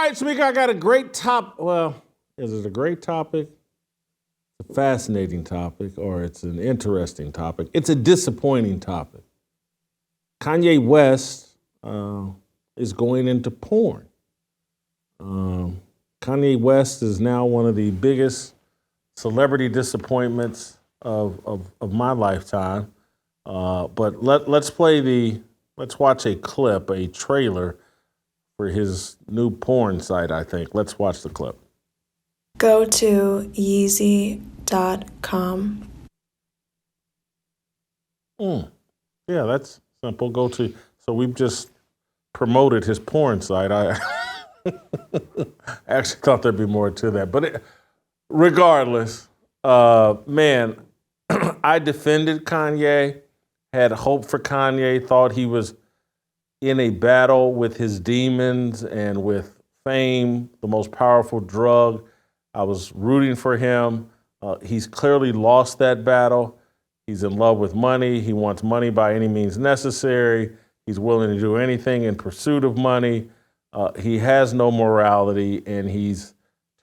right, Tamika, I got a great top. Well, is it a great topic? It's a fascinating topic, or it's an interesting topic. It's a disappointing topic. Kanye West is going into porn. Um, Kanye West is now one of the biggest celebrity disappointments of my lifetime. But let's watch a clip, a trailer for his new porn site, I think. Let's watch the clip. Go to yeezy.com. Yeah, that's simple. So we've just promoted his porn site. I actually thought there'd be more to that. But regardless, man, I defended Kanye, had hope for Kanye, thought he was in a battle with his demons and with fame, the most powerful drug. I was rooting for him. He's clearly lost that battle. He's in love with money. He wants money by any means necessary. He's willing to do anything in pursuit of money. He has no morality, and he's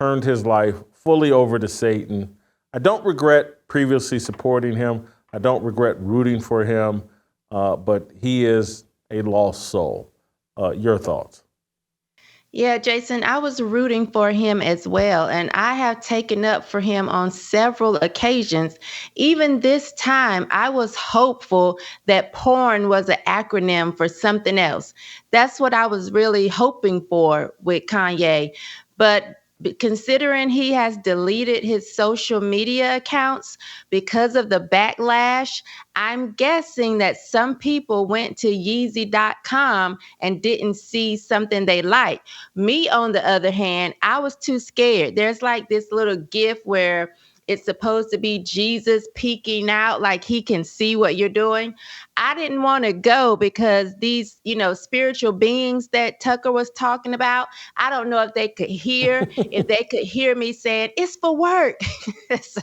turned his life fully over to Satan. I don't regret previously supporting him. I don't regret rooting for him, but he is a lost soul. Your thoughts? Yeah, Jason, I was rooting for him as well, and I have taken up for him on several occasions. Even this time, I was hopeful that porn was an acronym for something else. That's what I was really hoping for with Kanye. But considering he has deleted his social media accounts because of the backlash, I'm guessing that some people went to yeezy.com and didn't see something they liked. Me, on the other hand, I was too scared. There's like this little gif where it's supposed to be Jesus peeking out, like he can see what you're doing. I didn't want to go because these, spiritual beings that Tucker was talking about, I don't know if they could hear, if they could hear me saying, it's for work. So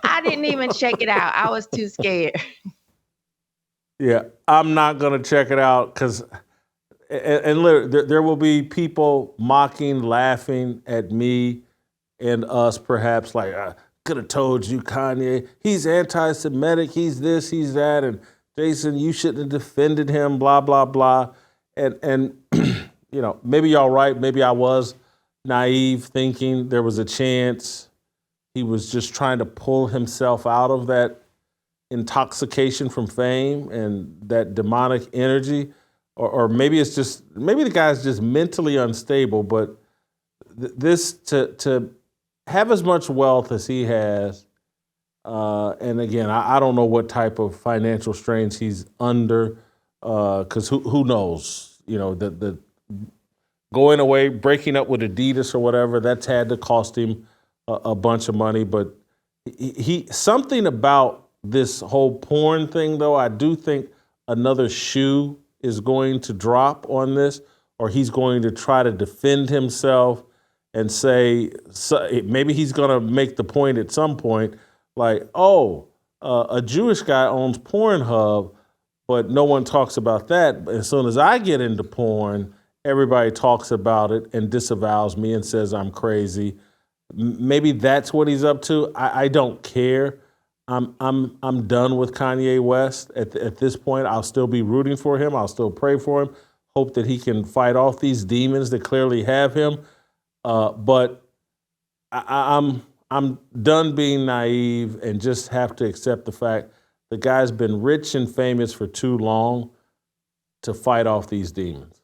I didn't even check it out. I was too scared. Yeah, I'm not going to check it out because, and literally, there will be people mocking, laughing at me and us, perhaps like, I could have told you, Kanye, he's anti-Semitic, he's this, he's that, and Jason, you shouldn't have defended him, blah, blah, blah. And maybe y'all right, maybe I was naive thinking there was a chance he was just trying to pull himself out of that intoxication from fame and that demonic energy. Or maybe maybe the guy's just mentally unstable, but this to have as much wealth as he has, and again, I don't know what type of financial strains he's under, because who knows? The going away, breaking up with Adidas or whatever, that's had to cost him a bunch of money. But he something about this whole porn thing, though, I do think another shoe is going to drop on this, or he's going to try to defend himself and say, maybe he's going to make the point at some point, like, a Jewish guy owns Pornhub, but no one talks about that. As soon as I get into porn, everybody talks about it and disavows me and says I'm crazy. Maybe that's what he's up to. I don't care. I'm done with Kanye West at this point. I'll still be rooting for him. I'll still pray for him. Hope that he can fight off these demons that clearly have him. But I'm done being naive and just have to accept the fact the guy's been rich and famous for too long to fight off these demons.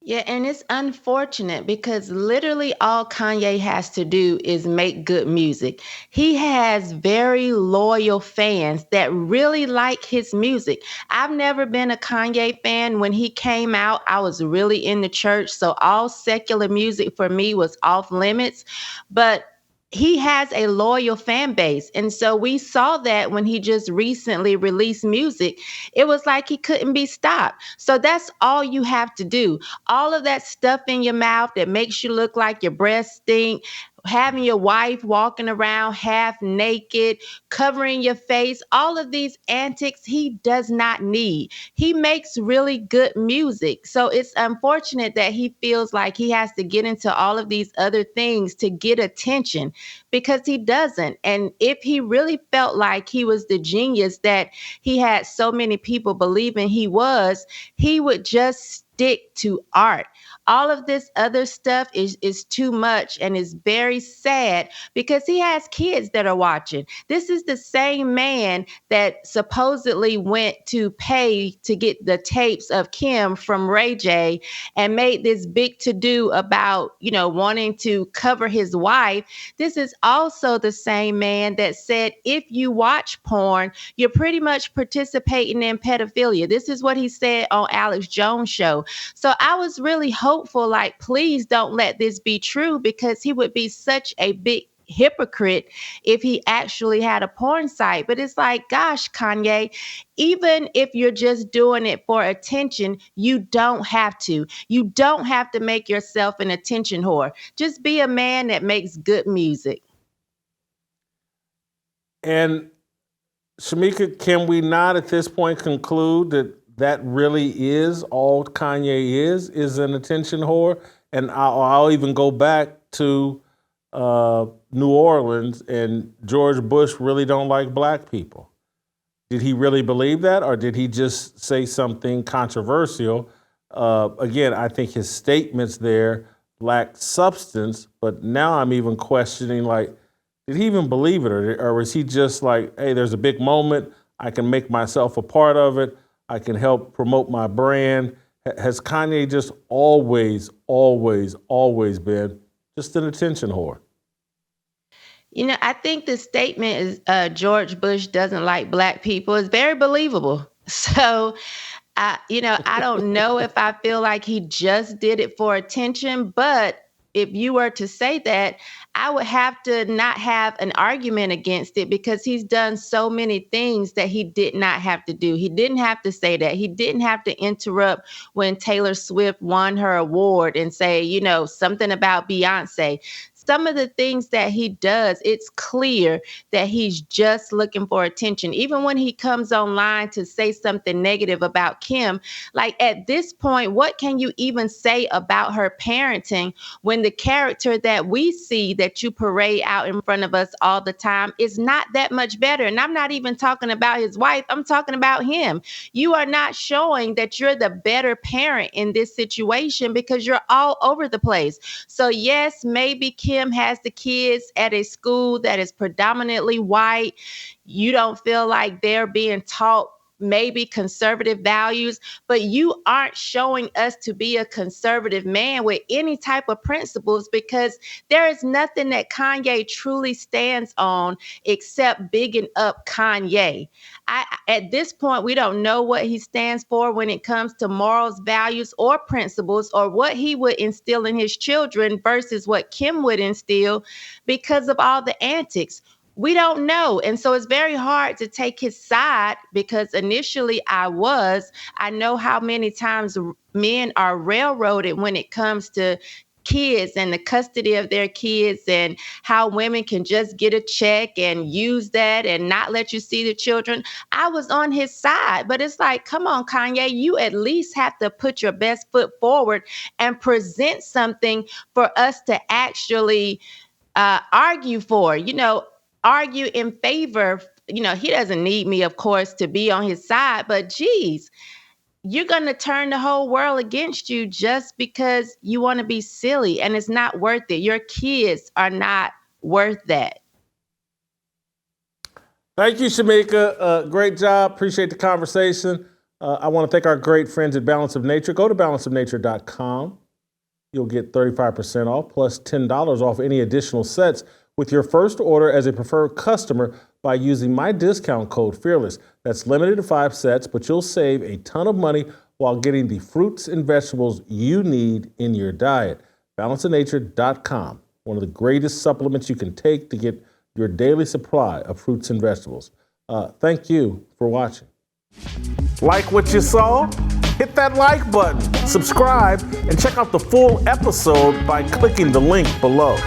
Yeah, and it's unfortunate because literally all Kanye has to do is make good music. He has very loyal fans that really like his music. I've never been a Kanye fan. When he came out, I was really in the church, so all secular music for me was off limits. But he has a loyal fan base. And so we saw that when he just recently released music, it was like he couldn't be stopped. So that's all you have to do. All of that stuff in your mouth that makes you look like your breath stink, having your wife walking around half naked, covering your face, all of these antics he does not need. He makes really good music. So it's unfortunate that he feels like he has to get into all of these other things to get attention, because he doesn't. And if he really felt like he was the genius that he had so many people believing he was, he would just stick to art. All of this other stuff is too much and is very sad because he has kids that are watching. This is the same man that supposedly went to pay to get the tapes of Kim from Ray J and made this big to do about, wanting to cover his wife. This is also the same man that said if you watch porn, you're pretty much participating in pedophilia. This is what he said on Alex Jones' show. So I was really hopeful, like, please don't let this be true, because he would be such a big hypocrite if he actually had a porn site. But it's like, gosh, Kanye, even if you're just doing it for attention, you don't have to. You don't have to make yourself an attention whore. Just be a man that makes good music. And Shamika, can we not at this point conclude that really is all Kanye is an attention whore? And I'll even go back to New Orleans, and George Bush really don't like black people. Did he really believe that, or did he just say something controversial? Again, I think his statements there lack substance, but now I'm even questioning, like, did he even believe it, or was he just like, hey, there's a big moment, I can make myself a part of it, I can help promote my brand? Has Kanye just always been just an attention whore? I think the statement is George Bush doesn't like black people is very believable. So, I don't know if I feel like he just did it for attention, but if you were to say that, I would have to not have an argument against it, because he's done so many things that he did not have to do. He didn't have to say that. He didn't have to interrupt when Taylor Swift won her award and say, something about Beyonce. Some of the things that he does, it's clear that he's just looking for attention. Even when he comes online to say something negative about Kim, like, at this point, what can you even say about her parenting when the character that we see that you parade out in front of us all the time is not that much better? And I'm not even talking about his wife. I'm talking about him. You are not showing that you're the better parent in this situation, because you're all over the place. So yes, maybe Kim has the kids at a school that is predominantly white. You don't feel like they're being taught maybe conservative values, but you aren't showing us to be a conservative man with any type of principles, because there is nothing that Kanye truly stands on except bigging up Kanye. At this point, we don't know what he stands for when it comes to morals, values, or principles, or what he would instill in his children versus what Kim would instill, because of all the antics. We don't know. And so it's very hard to take his side, because initially I know how many times men are railroaded when it comes to kids and the custody of their kids, and how women can just get a check and use that and not let you see the children. I was on his side, but it's like, come on, Kanye, you at least have to put your best foot forward and present something for us to actually argue for, argue in favor. He doesn't need me, of course, to be on his side, but geez, you're going to turn the whole world against you just because you want to be silly, and it's not worth it. Your kids are not worth that. Thank you, Shamika. Great job. Appreciate the conversation. I want to thank our great friends at Balance of Nature. Go to balanceofnature.com. You'll get 35% off plus $10 off any additional sets with your first order as a preferred customer by using my discount code FEARLESS. That's limited to 5 sets, but you'll save a ton of money while getting the fruits and vegetables you need in your diet. Balanceofnature.com, one of the greatest supplements you can take to get your daily supply of fruits and vegetables. Thank you for watching. Like what you saw? Hit that like button, subscribe, and check out the full episode by clicking the link below.